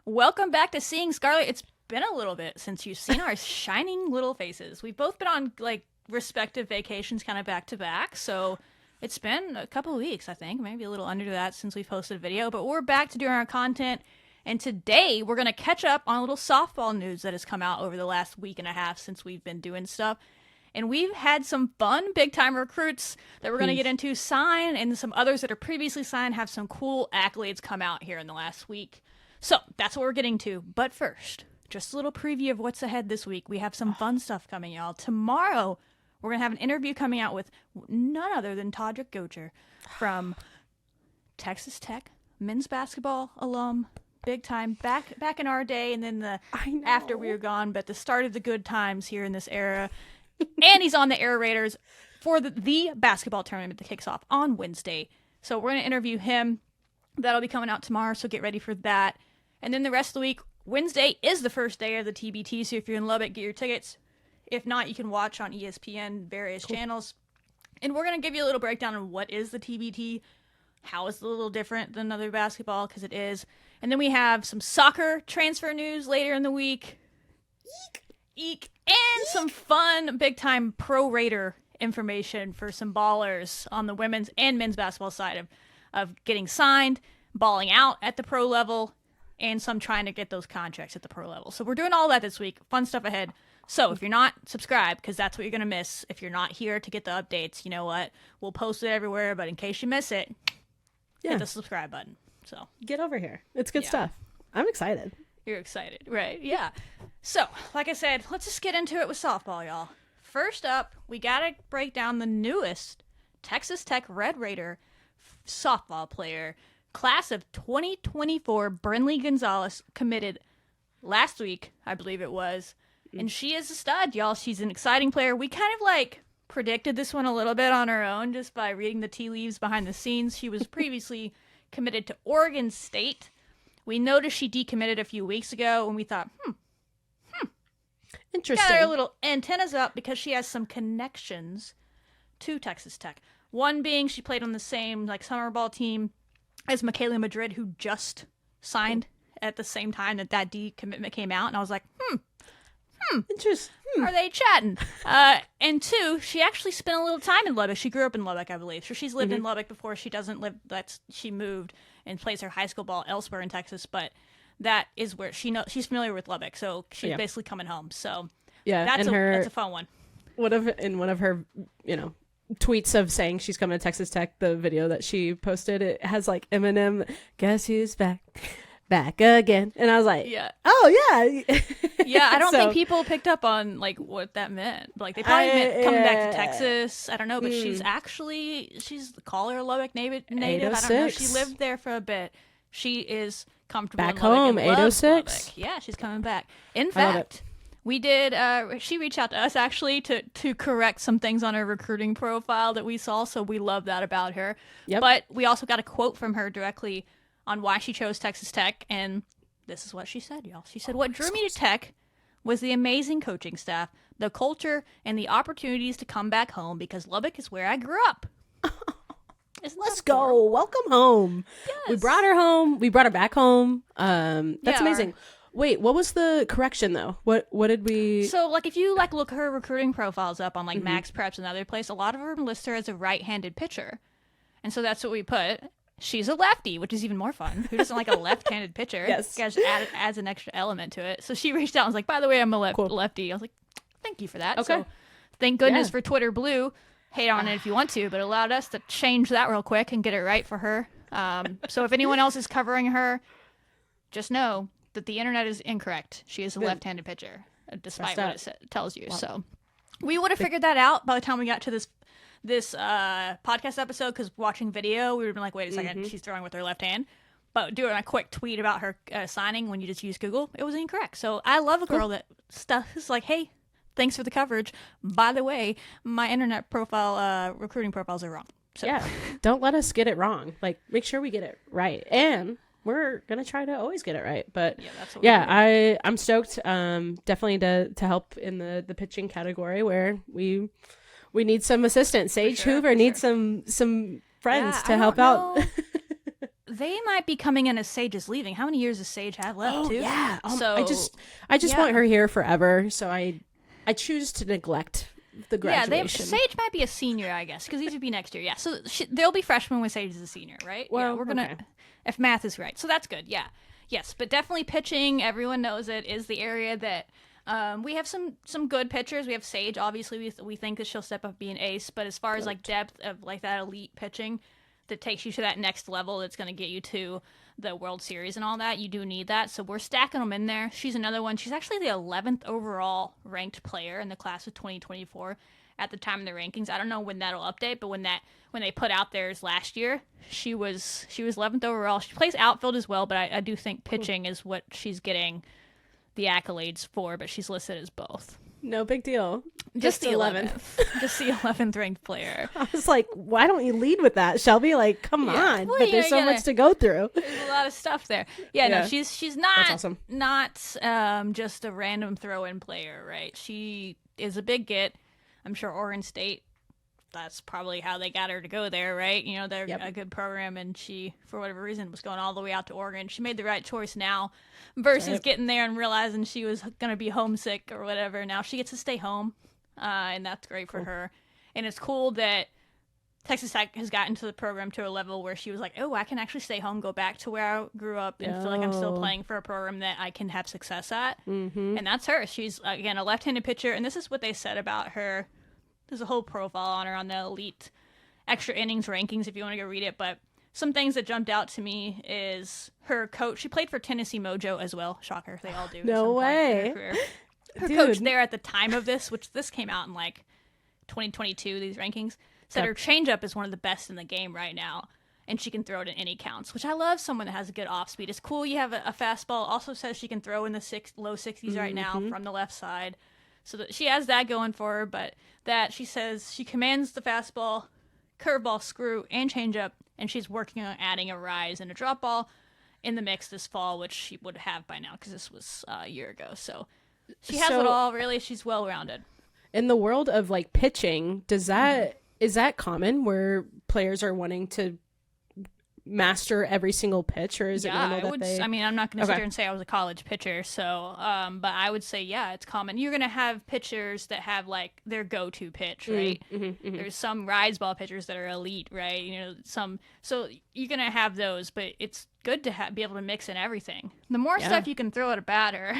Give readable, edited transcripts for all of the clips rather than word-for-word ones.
Welcome back to Seeing Scarlet. It's been a little bit since you've seen our shining little faces. We've both been on respective vacations kind of back to back, so it's been a couple of weeks, I think, maybe a little under that since we posted a video, but we're back to doing our content, and today we're going to catch up on a little softball news that has come out over the last week and a half since we've been doing stuff. And we've had some fun big-time recruits that we're going to get into sign, and some others that are previously signed have some cool accolades come out here in the last week. So that's what we're getting to. But first, just a little preview of what's ahead this week. We have some fun stuff coming, y'all. Tomorrow, we're going to have an interview coming out with none other than Todrick Gocher from Texas Tech, men's basketball alum, big time, back in our day, and then after we were gone, but the start of the good times here in this era. And he's on the Air Raiders for the basketball tournament that kicks off on Wednesday. So we're going to interview him. That'll be coming out tomorrow, so get ready for that. And then the rest of the week, Wednesday is the first day of the TBT, so if you're in Lubbock, get your tickets. If not, you can watch on ESPN, various channels. And we're going to give you a little breakdown on what is the TBT, how is it a little different than other basketball, because it is. And then we have some soccer transfer news later in the week. Eek. And some fun, big-time pro Raider information for some ballers on the women's and men's basketball side of getting signed, balling out at the pro level, and some trying to get those contracts at the pro level. So we're doing all that this week. Fun stuff ahead. So if you're not subscribed, because that's what you're going to miss, if you're not here to get the updates, you know what? We'll post it everywhere, but in case you miss it, hit the subscribe button. So get over here. It's good stuff. I'm excited. You're excited, right? Yeah. So, like I said, let's just get into it with softball, y'all. First up, we got to break down the newest Texas Tech Red Raider softball player. Class of 2024, Brenlee Gonzales, committed last week, I believe it was. And she is a stud, y'all. She's an exciting player. We kind of predicted this one a little bit on our own just by reading the tea leaves behind the scenes. She was previously committed to Oregon State. We noticed she decommitted a few weeks ago, and we thought, interesting. Got her little antennas up because she has some connections to Texas Tech. One being she played on the same summer ball team as Michaela Madrid, who just signed at the same time that decommitment came out, and I was like, Interesting. Are they chatting? And two, she actually spent a little time in Lubbock. She grew up in Lubbock, I believe. So she's lived in Lubbock before. She doesn't live. She moved and plays her high school ball elsewhere in Texas, but that is where she's familiar with Lubbock. So she's basically coming home. So that's a fun one. In one of her, tweets of saying she's coming to Texas Tech, the video that she posted, it has Eminem, guess who's back again, and I was like, oh yeah. Yeah, I don't think people picked up on what that meant. They probably meant coming back to Texas. I don't know, but she's call her a Lubbock native. I don't know. She lived there for a bit. She is comfortable back in Lubbock home. And loves 806. Lubbock. Yeah, she's coming back. In fact, we did. She reached out to us actually to correct some things on her recruiting profile that we saw. So we love that about her. Yep. But we also got a quote from her directly on why she chose Texas Tech, and this is what she said, y'all. She said, "What drew me to Tech was the amazing coaching staff, the culture, and the opportunities to come back home because Lubbock is where I grew up." Let's go. Welcome home. Yes. We brought her home. We brought her back home. That's amazing. Wait, what was the correction though? What did we? So if you look her recruiting profiles up on Max Preps and other place, a lot of them list her as a right-handed pitcher, and so that's what we put. She's a lefty, which is even more fun. Who doesn't like a left-handed pitcher? Yes. Guys, adds an extra element to it. So she reached out and was like, by the way, I'm a lefty. I was like, thank you for that. Okay. So thank goodness for Twitter Blue. Hate on it if you want to, but it allowed us to change that real quick and get it right for her. So if anyone else is covering her, just know that the internet is incorrect. She is a left-handed pitcher, despite what it tells you. Wow. So we would have figured that out by the time we got to this podcast episode, because watching video, we would have been like, wait a second, she's throwing with her left hand. But doing a quick tweet about her signing when you just use Google, it was incorrect. So I love a girl that stuff is like, hey, thanks for the coverage. By the way, my internet profile, recruiting profiles are wrong. So. Yeah, don't let us get it wrong. Make sure we get it right. And we're going to try to always get it right. But I'm stoked definitely to help in the pitching category where we need some assistance. Sage Hoover needs some friends to help out. they might be coming in as Sage is leaving. How many years does Sage have left, too? Yeah. So I just want her here forever. So I choose to neglect the graduation. Sage might be a senior, I guess, because these would be next year. Yeah. So they'll be freshmen when Sage is a senior, right? Well, we're gonna if math is right. So that's good. Yeah. Yes, but definitely pitching. Everyone knows it is the area that we have some good pitchers. We have Sage. Obviously, we think that she'll step up being ace. But as far as like depth of like that elite pitching that takes you to that next level, that's going to get you to the World Series and all that, you do need that. So we're stacking them in there. She's another one. She's actually the 11th overall ranked player in the class of 2024 at the time of the rankings. I don't know when that'll update, but when they put out theirs last year, she was 11th overall. She plays outfield as well, but I do think pitching is what she's getting the accolades for, but she's listed as both. No big deal. Just the 11th. Just the 11th ranked player. I was like, why don't you lead with that, Shelby? Like, come on. Well, but there's so much to go through. There's a lot of stuff there. Yeah, no, she's not, that's awesome. Not just a random throw-in player, right? She is a big get. I'm sure Oregon State, that's probably how they got her to go there, right? You know, they're a good program, and she, for whatever reason, was going all the way out to Oregon. She made the right choice now versus getting there and realizing she was going to be homesick or whatever. Now she gets to stay home, and that's great for her. And it's cool that Texas Tech has gotten to the program to a level where she was like, oh, I can actually stay home, go back to where I grew up, and feel like I'm still playing for a program that I can have success at. Mm-hmm. And that's her. She's, again, a left-handed pitcher, and this is what they said about her. There's a whole profile on her on the Elite Extra Innings rankings if you want to go read it. But some things that jumped out to me is her coach. She played for Tennessee Mojo as well. Shocker, they all do. No way. Her coach there at the time of this, which this came out in like 2022, these rankings, said her changeup is one of the best in the game right now. And she can throw it in any counts, which I love. Someone that has a good off speed. It's cool you have a fastball. Also says she can throw in the low 60s right now from the left side. So that she has that going for her, but that she says she commands the fastball, curveball, screw, and changeup, and she's working on adding a rise and a drop ball in the mix this fall, which she would have by now because this was a year ago. So she has it all, really. She's well-rounded. In the world of like pitching, is that common where players are wanting to master every single pitch, or is it normal that I mean, I'm not going to sit here and say I was a college pitcher, so but I would say it's common. You're going to have pitchers that have like their go-to pitch, right? There's some rise ball pitchers that are elite, right? You know, so you're going to have those, but it's good to be able to mix in everything. The more stuff you can throw at a batter,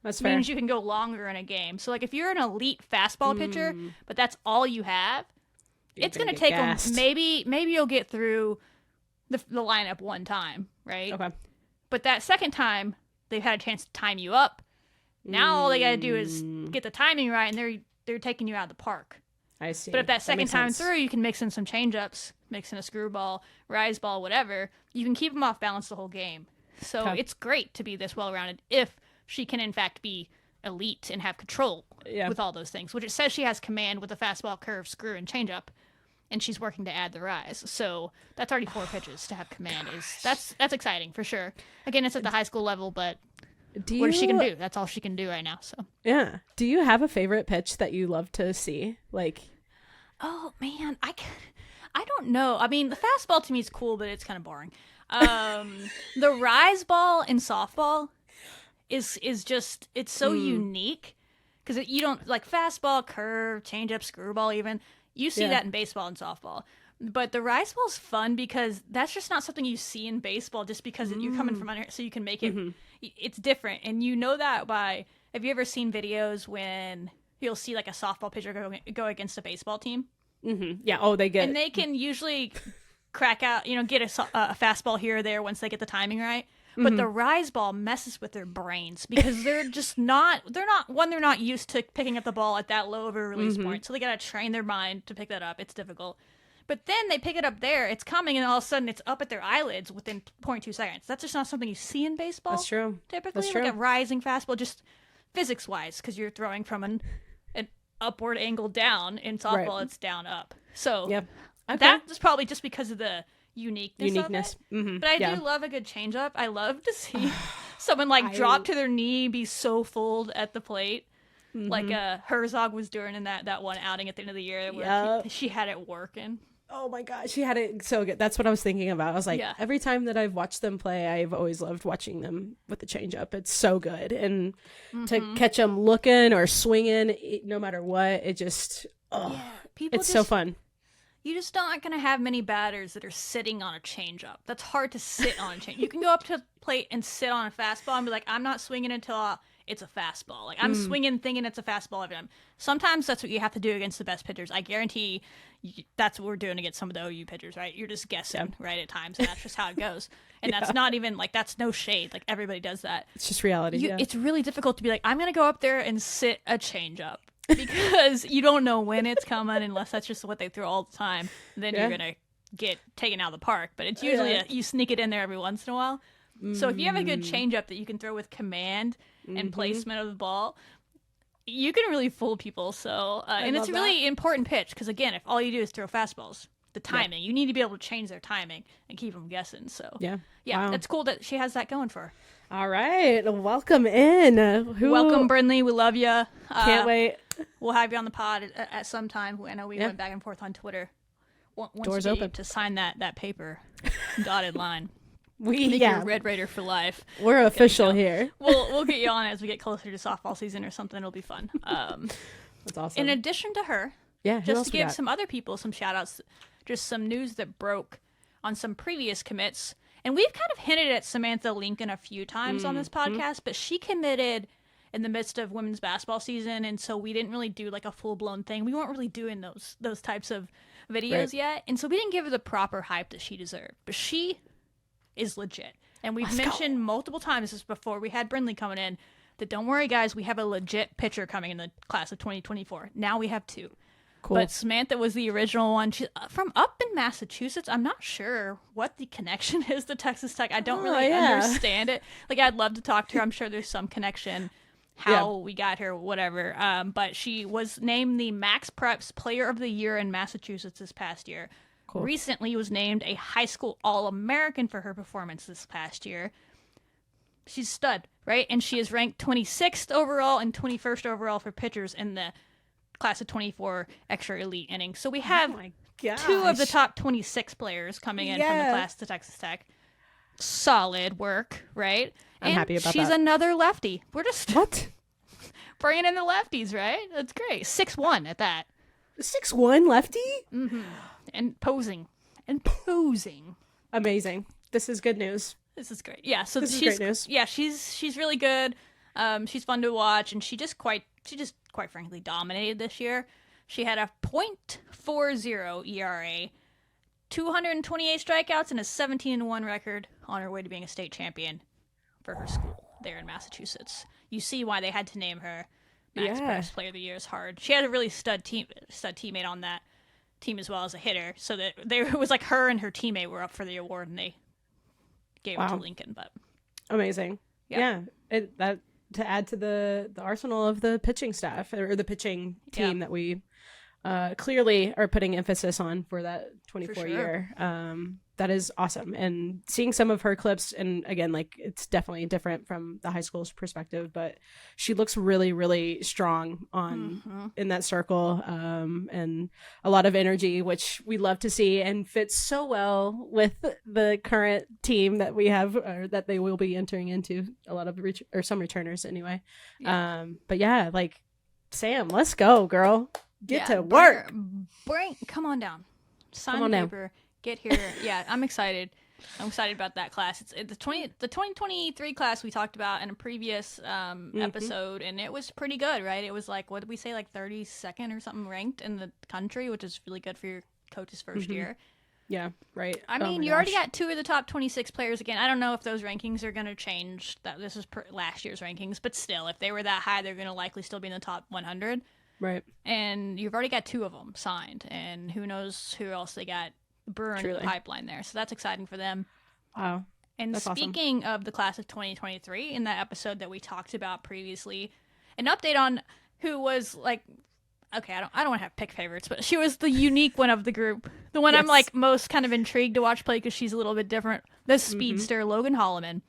that's means you can go longer in a game. So like if you're an elite fastball pitcher, but that's all you have, it's going to take them. Maybe you'll get through the lineup one time, right? Okay. But that second time, they've had a chance to time you up. Now all they got to do is get the timing right, and they're taking you out of the park. I see. But if that second time through, you can mix in some changeups, mix in a screwball, rise ball, whatever. You can keep them off balance the whole game. So it's great to be this well-rounded if she can, in fact, be elite and have control with all those things, which it says she has command with the fastball, curve, screw, and changeup. And she's working to add the rise. So that's already 4 pitches to have command. That's exciting for sure. Again, it's at the high school level, but what she can do? That's all she can do right now. So yeah. Do you have a favorite pitch that you love to see? Like, oh man, I don't know. I mean, the fastball to me is cool, but it's kind of boring. The rise ball in softball is just it's so unique because you don't like fastball, curve, changeup, screwball even. You see that in baseball and softball. But the rise ball is fun because that's just not something you see in baseball just because you're coming from under so you can make it. It's different. And you know that by, have you ever seen videos when you'll see like a softball pitcher go against a baseball team? Yeah. Oh, they get. And they can usually crack out, get a fastball here or there once they get the timing right. But the rise ball messes with their brains because they're not used to picking up the ball at that low of a release point. So they got to train their mind to pick that up. It's difficult. But then they pick it up there, it's coming, and all of a sudden it's up at their eyelids within 0.2 seconds. That's just not something you see in baseball. That's true. Typically, like a rising fastball, just physics-wise, because you're throwing from an upward angle down. In softball, it's down up. So that's probably just because of the uniqueness. Of it. But I do love a good changeup. I love to see someone drop to their knee, be so fooled at the plate, like Herzog was doing in that one outing at the end of the year where she had it working. Oh my gosh, she had it so good. That's what I was thinking about. I was like, every time that I've watched them play, I've always loved watching them with the changeup. It's so good, and to catch them looking or swinging, no matter what, it just it's so fun. You just not gonna have many batters that are sitting on a changeup. That's hard to sit on a change. You can go up to the plate and sit on a fastball and be like, I'm not swinging until it's a fastball. Like, I'm swinging thinking it's a fastball every time. Sometimes that's what you have to do against the best pitchers. I guarantee that's what we're doing against some of the OU pitchers, right? You're just guessing, right, at times, and that's just how it goes. And that's not even, like, that's no shade. Like, everybody does that. It's just reality, It's really difficult to be like, I'm going to go up there and sit a changeup. Because you don't know when it's coming unless that's just what they throw all the time. Then you're going to get taken out of the park. But it's usually you sneak it in there every once in a while. So if you have a good changeup that you can throw with command and placement of the ball, you can really fool people. So and it's a really important pitch because, again, if all you do is throw fastballs, the timing, you need to be able to change their timing and keep them guessing. So wow. It's cool that she has that going for her. All right, welcome in. Welcome, Brenlee. We love you. Can't wait. We'll have you on the pod at some time. I know we went back and forth on Twitter. Doors open to sign that paper, dotted line. Make you a Red Raider for life. We're official here. We'll get you on as we get closer to softball season or something. It'll be fun. That's awesome. In addition to her, just to give some other people some shout outs, just some news that broke on some previous commits. And we've kind of hinted at Samantha Lincoln a few times on this podcast, but she committed in the midst of women's basketball season, and so we didn't really do like a full-blown thing. We weren't really doing those types of videos yet, and so we didn't give her the proper hype that she deserved. But she is legit. And we've mentioned multiple times this before we had Brenlee coming in that don't worry, guys, we have a legit pitcher coming in the class of 2024. Now we have two. Cool. But Samantha was the original one. She's from up in Massachusetts. I'm not sure what the connection is to Texas Tech. I don't really understand it. Like, I'd love to talk to her. I'm sure there's some connection, how we got here, whatever. But she was named the Max Preps Player of the Year in Massachusetts this past year. Cool. Recently was named a high school All-American for her performance this past year. She's a stud, right? And she is ranked 26th overall and 21st overall for pitchers in the class of 24 extra elite innings. So we have two of the top 26 players coming in from the class to Texas Tech. Solid work, right? I'm happy about that. She's another lefty. We're just bringing in the lefties, right? That's great. 6'1" at that. 6'1" lefty? Mm-hmm. And posing. Amazing. This is good news. This is great. Yeah, so this is great news. Yeah, she's really good. She's fun to watch, and she just quite frankly dominated this year. She had a .40 ERA, 228 strikeouts, and a 17-1 record on her way to being a state champion for her school there in Massachusetts. You see why they had to name her Max Preps Player of the Year. Is hard. She had a really stud teammate on that team as well as a hitter, so that it was like her and her teammate were up for the award, and they gave it to Lincoln. But amazing. Yeah. That to add to the arsenal of the pitching staff or the pitching team that we clearly are putting emphasis on for that 24 year. That is awesome. And seeing some of her clips, and again, like, it's definitely different from the high school's perspective, but she looks really, really strong in that circle, and a lot of energy, which we love to see and fits so well with the current team that we have, or that they will be entering into, a lot of some returners anyway. But yeah, like, Sam, let's go, girl. Get to work. Come on down. Sign the paper. Get here. Yeah, I'm excited. I'm excited about that class. It's the 2023 class we talked about in a previous episode, and it was pretty good, right? It was like, what did we say, like 32nd or something ranked in the country, which is really good for your coach's first year. Yeah, right. I mean, you already got two of the top 26 players again. I don't know if those rankings are going to change. This is last year's rankings, but still, if they were that high, they're going to likely still be in the top 100. Right. And you've already got two of them signed, and who knows who else they got brewing in the pipeline there. So that's exciting for them. Wow. And that's speaking of the class of 2023, in that episode that we talked about previously, an update on who was like, okay, I don't want to have pick favorites, but she was the unique one of the group. The one I'm like most kind of intrigued to watch play because she's a little bit different. The speedster, Logan Halleman,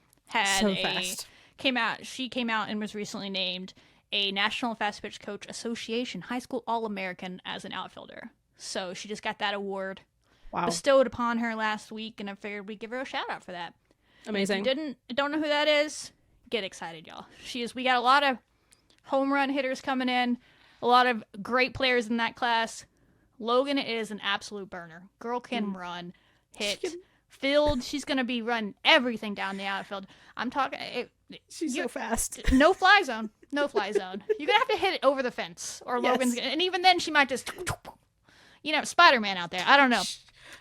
came out and was recently named a National Fast Pitch Coach Association High School All-American as an outfielder. So she just got that award. bestowed upon her last week, and I figured we'd give her a shout out for that. Amazing. If you don't know who that is, get excited, y'all. We got a lot of home run hitters coming in, a lot of great players in that class. Logan is an absolute burner. Girl can run, hit, field. She's going to be running everything down the outfield. I'm talking... She's so fast. No fly zone. No fly zone. You're going to have to hit it over the fence, or Logan's gonna, and even then she might just... Spider-Man out there. I don't know.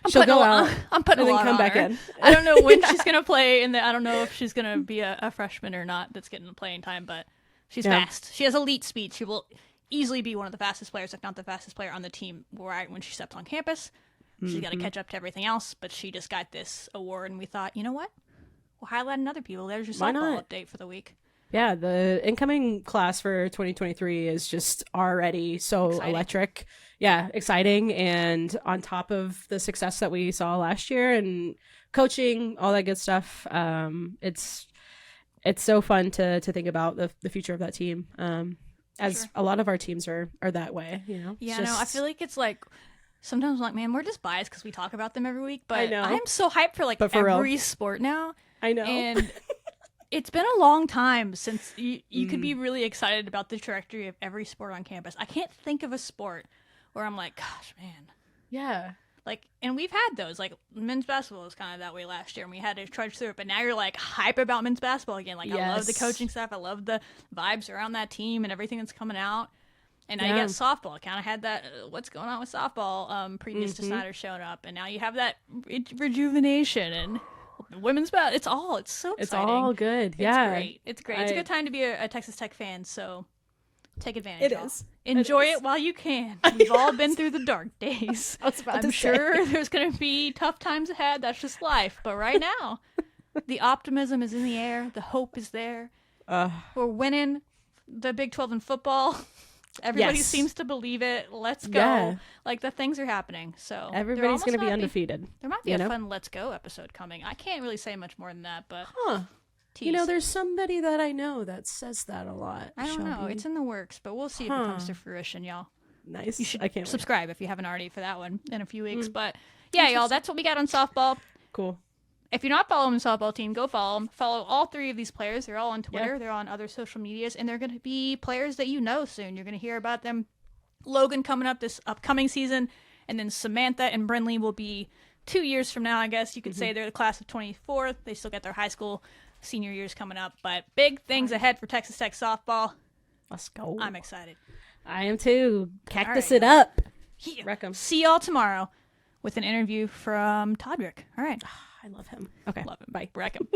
She'll go out. I'm putting a lot on her. In. I don't know when she's going to play, and I don't know if she's going to be a freshman or not that's getting playing time, but she's fast. She has elite speed. She will easily be one of the fastest players, if not the fastest player on the team right when she steps on campus. She's got to catch up to everything else, but she just got this award, and we thought, you know what? We'll highlight other people. There's your softball update for the week. Yeah, the incoming class for 2023 is just already so electric. Yeah, exciting. And on top of the success that we saw last year and coaching, all that good stuff, it's so fun to think about the future of that team. As a lot of our teams are that way, Yeah, I feel like it's like sometimes I'm like, man, we're just biased because we talk about them every week. But I'm so hyped for every sport now. I know. And it's been a long time since you could be really excited about the trajectory of every sport on campus. I can't think of a sport where I'm like, gosh, man. Yeah. And we've had those. Men's basketball was kind of that way last year, and we had to trudge through it. But now you're, hype about men's basketball again. I love the coaching stuff. I love the vibes around that team and everything that's coming out. And now you got softball. I kind of had that, what's going on with softball previous to Snider showing up. And now you have that rejuvenation and women's basketball. It's so exciting. It's all good. Yeah. It's great. It's a good time to be a Texas Tech fan, so take advantage. It is. Enjoy it while you can. We've all been through the dark days. I'm sure there's going to be tough times ahead. That's just life. But right now, the optimism is in the air. The hope is there. We're winning the Big 12 in football. Everybody seems to believe it. Let's go. Yeah. The things are happening. So everybody's going to be undefeated. There might be a fun Let's Go episode coming. I can't really say much more than that, but... Tease. There's somebody that I know that says that a lot. I don't know. It's in the works, but we'll see if it comes to fruition, y'all. Nice. You should subscribe if you haven't already for that one in a few weeks. But yeah, y'all, that's what we got on softball. Cool. If you're not following the softball team, go follow them. Follow all three of these players. They're all on Twitter. Yeah. They're on other social medias, and they're going to be players that you know soon. You're going to hear about them. Logan coming up this upcoming season, and then Samantha and Brenlee will be 2 years from now, I guess. You could say they're the class of 24. They still get their high school senior years coming up, but big things ahead for Texas Tech softball. Let's go. I'm excited. I am too. Cactus it up. Yeah. See y'all tomorrow with an interview from Todrick. All right. I love him. Okay. Love him. Bye. Wreck him.